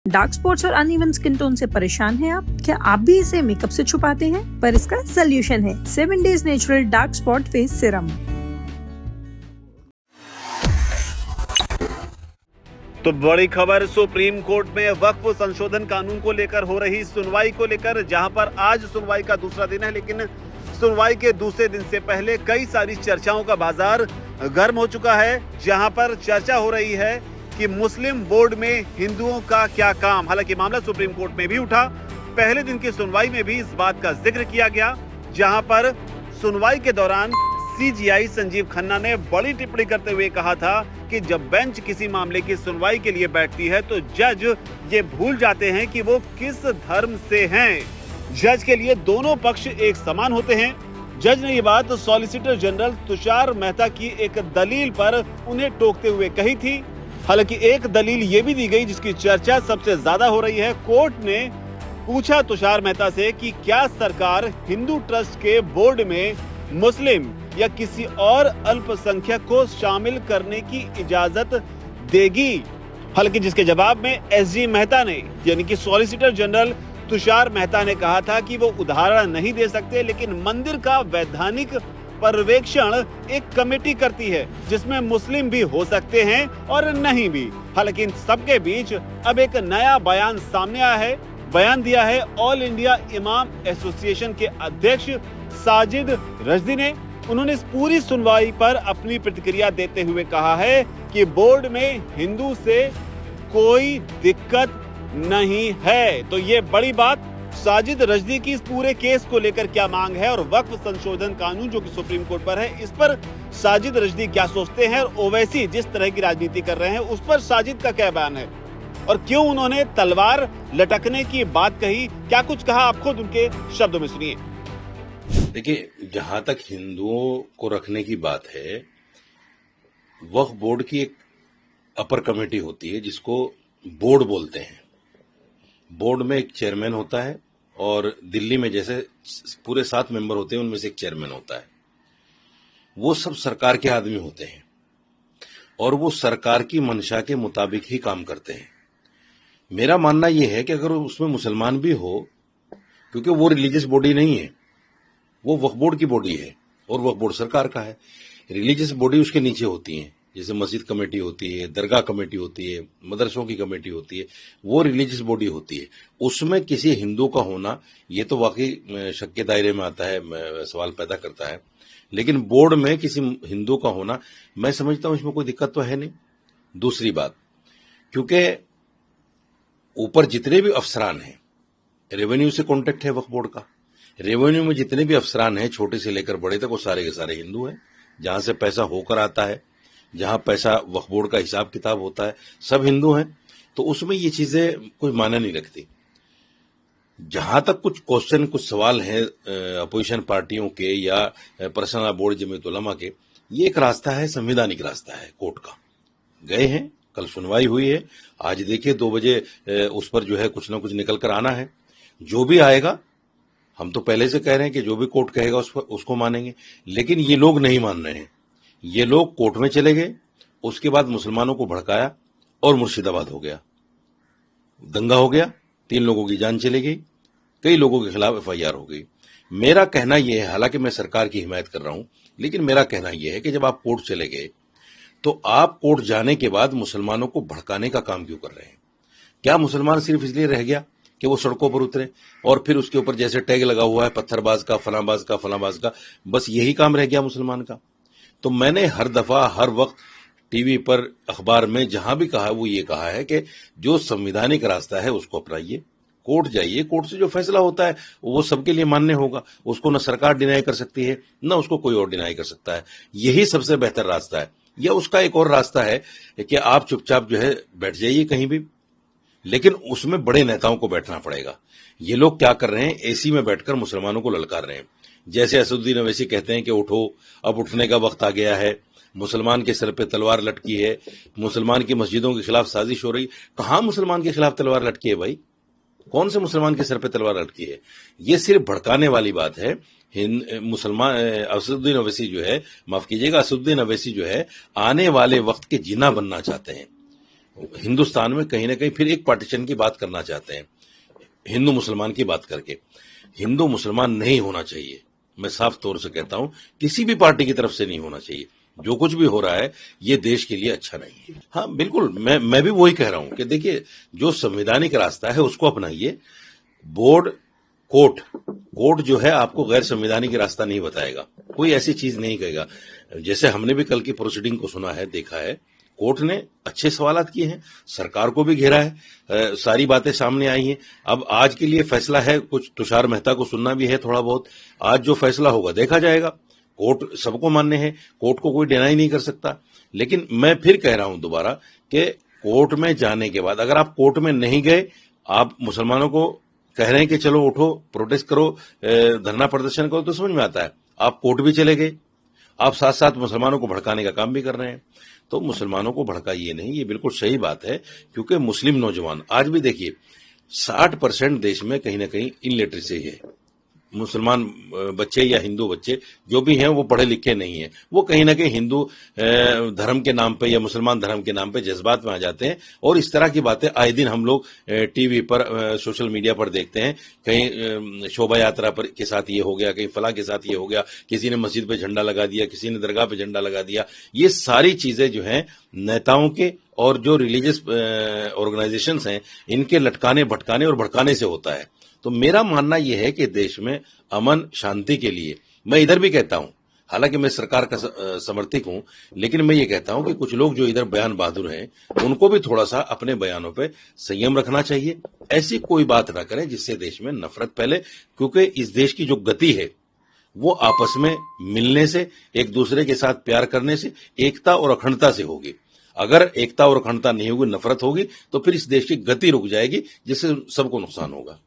Dark spots और uneven skin tone से परेशान हैं आप? क्या आप भी इसे मेकअप से छुपाते हैं? पर इसका सोल्यूशन है 7 days natural dark spot face serum. तो बड़ी खबर सुप्रीम कोर्ट में वक्फ संशोधन कानून को लेकर हो रही सुनवाई को लेकर, जहां पर आज सुनवाई का दूसरा दिन है, लेकिन सुनवाई के दूसरे दिन से पहले कई सारी चर्चाओं का बाजार गर्म हो चुका है। जहां पर चर्चा हो रही है कि मुस्लिम बोर्ड में हिंदुओं का क्या काम। हालांकि मामला सुप्रीम कोर्ट में भी उठा। पहले दिन की सुनवाई में भी इस बात का जिक्र किया गया, जहां पर सुनवाई के दौरान सीजीआई संजीव खन्ना ने बड़ी टिप्पणी करते हुए कहा था कि जब बेंच किसी मामले की सुनवाई के लिए बैठती है तो जज ये भूल जाते हैं कि वो किस धर्म से हैं। जज के लिए दोनों पक्ष एक समान होते हैं। जज ने ये बात सॉलिसिटर जनरल तुषार मेहता की एक दलील पर उन्हें टोकते हुए कही थी। हालांकि एक दलील ये भी दी गई जिसकी चर्चा सबसे ज्यादा हो रही है। कोर्ट ने पूछा तुषार मेहता से कि क्या सरकार हिंदू ट्रस्ट के बोर्ड में मुस्लिम या किसी और अल्पसंख्यक को शामिल करने की इजाजत देगी। हालांकि जिसके जवाब में एसजी मेहता ने, यानी कि सॉलिसिटर जनरल तुषार मेहता ने कहा था कि वो उदाहरण नहीं दे सकते, लेकिन मंदिर का वैधानिक पर्यवेक्षण एक कमेटी करती है जिसमें मुस्लिम भी हो सकते हैं और नहीं भी। हालांकि इन सबके बीच अब एक नया बयान सामने आया है। बयान दिया है ऑल इंडिया इमाम एसोसिएशन के अध्यक्ष साजिद रजदी ने। उन्होंने इस पूरी सुनवाई पर अपनी प्रतिक्रिया देते हुए कहा है कि बोर्ड में हिंदू से कोई दिक्कत नहीं है। तो ये बड़ी बात। साजिद रजदी की इस पूरे केस को लेकर क्या मांग है और वक्फ संशोधन कानून जो कि सुप्रीम कोर्ट पर है, इस पर साजिद रजदी क्या सोचते हैं और ओवैसी जिस तरह की राजनीति कर रहे हैं उस पर साजिद का क्या बयान है और क्यों उन्होंने तलवार लटकने की बात कही, क्या कुछ कहा, आप खुद उनके शब्दों में सुनिए। देखिए, जहां तक हिंदुओं को रखने की बात है, वक्फ बोर्ड की एक अपर कमेटी होती है जिसको बोर्ड बोलते हैं। बोर्ड में एक चेयरमैन होता है और दिल्ली में जैसे पूरे 7 मेंबर होते हैं उनमें से एक चेयरमैन होता है। वो सब सरकार के आदमी होते हैं और वो सरकार की मंशा के मुताबिक ही काम करते हैं। मेरा मानना यह है कि अगर उसमें मुसलमान भी हो, क्योंकि वो रिलीजियस बॉडी नहीं है, वो वक्फ बोर्ड की बॉडी है और वक्फ बोर्ड सरकार का है। रिलीजियस बॉडी उसके नीचे होती है, जैसे मस्जिद कमेटी होती है, दरगाह कमेटी होती है, मदरसों की कमेटी होती है, वो रिलीजियस बॉडी होती है। उसमें किसी हिंदू का होना ये तो वाकई शक के दायरे में आता है, सवाल पैदा करता है। लेकिन बोर्ड में किसी हिंदू का होना, मैं समझता हूं इसमें कोई दिक्कत तो है नहीं। दूसरी बात, क्योंकि ऊपर जितने भी अफसरान हैं, रेवेन्यू से कॉन्टेक्ट है वक्फ बोर्ड का। रेवेन्यू में जितने भी अफसरान हैं, छोटे से लेकर बड़े तक, वो सारे के सारे हिंदू हैं। जहां से पैसा होकर आता है, जहां पैसा वक्फ बोर्ड का हिसाब किताब होता है, सब हिंदू हैं। तो उसमें ये चीजें कोई मायने नहीं रखती। जहां तक कुछ क्वेश्चन, कुछ सवाल हैं अपोजिशन पार्टियों के या पर्सनल बोर्ड जमीयत उलमा के, ये एक रास्ता है, संवैधानिक रास्ता है कोर्ट का। गए हैं, कल सुनवाई हुई है, आज देखिए 2 बजे उस पर जो है कुछ ना कुछ निकल कर आना है। जो भी आएगा, हम तो पहले से कह रहे हैं कि जो भी कोर्ट कहेगा उसको मानेंगे। लेकिन ये लोग नहीं मान रहे हैं। ये लोग कोर्ट में चले गए, उसके बाद मुसलमानों को भड़काया और मुर्शिदाबाद हो गया, दंगा हो गया, 3 लोगों की जान चली गई, कई लोगों के खिलाफ एफआईआर हो गई। मेरा कहना यह है, हालांकि मैं सरकार की हिमायत कर रहा हूं, लेकिन मेरा कहना यह है कि जब आप कोर्ट चले गए तो आप कोर्ट जाने के बाद मुसलमानों को भड़काने का काम क्यों कर रहे हैं? क्या मुसलमान सिर्फ इसलिए रह गया कि वो सड़कों पर उतरे और फिर उसके ऊपर जैसे टैग लगा हुआ है पत्थरबाज का, फलाबाज का, फलाबाज का, बस यही काम रह गया मुसलमान का? तो मैंने हर दफा, हर वक्त टीवी पर, अखबार में जहां भी कहा, वो ये कहा है कि जो संवैधानिक रास्ता है उसको अपनाइए, कोर्ट जाइए, कोर्ट से जो फैसला होता है वो सबके लिए मान्य होगा। उसको न सरकार डिनाई कर सकती है, न उसको कोई और डिनाई कर सकता है। यही सबसे बेहतर रास्ता है। या उसका एक और रास्ता है कि आप चुपचाप जो है बैठ जाइए कहीं भी, लेकिन उसमें बड़े नेताओं को बैठना पड़ेगा। ये लोग क्या कर रहे हैं, एसी में बैठकर मुसलमानों को ललकार रहे हैं। जैसे असदुद्दीन अवैसी कहते हैं कि उठो, अब उठने का वक्त आ गया है, मुसलमान के सर पे तलवार लटकी है, मुसलमान की मस्जिदों के खिलाफ साजिश हो रही। कहां मुसलमान के खिलाफ तलवार लटकी है भाई? कौन से मुसलमान के सर पे तलवार लटकी है? ये सिर्फ भड़काने वाली बात है। मुसलमान असदुद्दीन अवैसी जो है, माफ कीजिएगा, असदुद्दीन अवैसी जो है आने वाले वक्त के जिन्ना बनना चाहते हैं। हिंदुस्तान में कहीं ना कहीं फिर एक पार्टीशन की बात करना चाहते हैं, हिंदू मुसलमान की बात करके। हिंदू मुसलमान नहीं होना चाहिए, मैं साफ तौर से कहता हूं, किसी भी पार्टी की तरफ से नहीं होना चाहिए। जो कुछ भी हो रहा है ये देश के लिए अच्छा नहीं है। हाँ बिल्कुल, मैं भी वही कह रहा हूं कि देखिए, जो संवैधानिक रास्ता है उसको अपनाइए। बोर्ड कोर्ट जो है आपको गैर संवैधानिक रास्ता नहीं बताएगा, कोई ऐसी चीज नहीं कहेगा। जैसे हमने भी कल की प्रोसीडिंग को सुना है, देखा है, कोर्ट ने अच्छे सवालात किए हैं, सरकार को भी घेरा है, सारी बातें सामने आई हैं। अब आज के लिए फैसला है, कुछ तुषार मेहता को सुनना भी है थोड़ा बहुत। आज जो फैसला होगा देखा जाएगा। कोर्ट सबको मान्य है, कोर्ट को कोई डिनाई नहीं कर सकता। लेकिन मैं फिर कह रहा हूं दोबारा कि कोर्ट में जाने के बाद अगर आप कोर्ट में नहीं गए, आप मुसलमानों को कह रहे हैं कि चलो उठो, प्रोटेस्ट करो, धरना प्रदर्शन करो, तो समझ में आता है। आप कोर्ट भी चले गए, आप साथ साथ मुसलमानों को भड़काने का काम भी कर रहे हैं। तो मुसलमानों को भड़काइए नहीं, ये बिल्कुल सही बात है। क्योंकि मुस्लिम नौजवान आज भी देखिए 60% देश में कहीं ना कहीं इलिटरेसी है। मुसलमान बच्चे या हिंदू बच्चे जो भी हैं वो पढ़े लिखे नहीं हैं, वो कहीं ना कहीं हिंदू धर्म के नाम पे या मुसलमान धर्म के नाम पे जज्बात में आ जाते हैं। और इस तरह की बातें आए दिन हम लोग टीवी पर, सोशल मीडिया पर देखते हैं। कहीं शोभा यात्रा पर के साथ ये हो गया, कहीं फलां के साथ ये हो गया, किसी ने मस्जिद पे झंडा लगा दिया, किसी ने दरगाह पे झंडा लगा दिया। ये सारी चीजें जो हैं नेताओं के और जो रिलीजियस ऑर्गेनाइजेशंस हैं इनके लटकाने भटकाने और भड़काने से होता है। तो मेरा मानना यह है कि देश में अमन शांति के लिए, मैं इधर भी कहता हूं, हालांकि मैं सरकार का समर्थक हूं, लेकिन मैं ये कहता हूं कि कुछ लोग जो इधर बयान बहादुर हैं उनको भी थोड़ा सा अपने बयानों पे संयम रखना चाहिए। ऐसी कोई बात ना करें जिससे देश में नफरत फैले, क्योंकि इस देश की जो गति है वो आपस में मिलने से, एक दूसरे के साथ प्यार करने से, एकता और अखंडता से होगी। अगर एकता और अखंडता नहीं होगी, नफरत होगी, तो फिर इस देश की गति रुक जाएगी, जिससे सबको नुकसान होगा।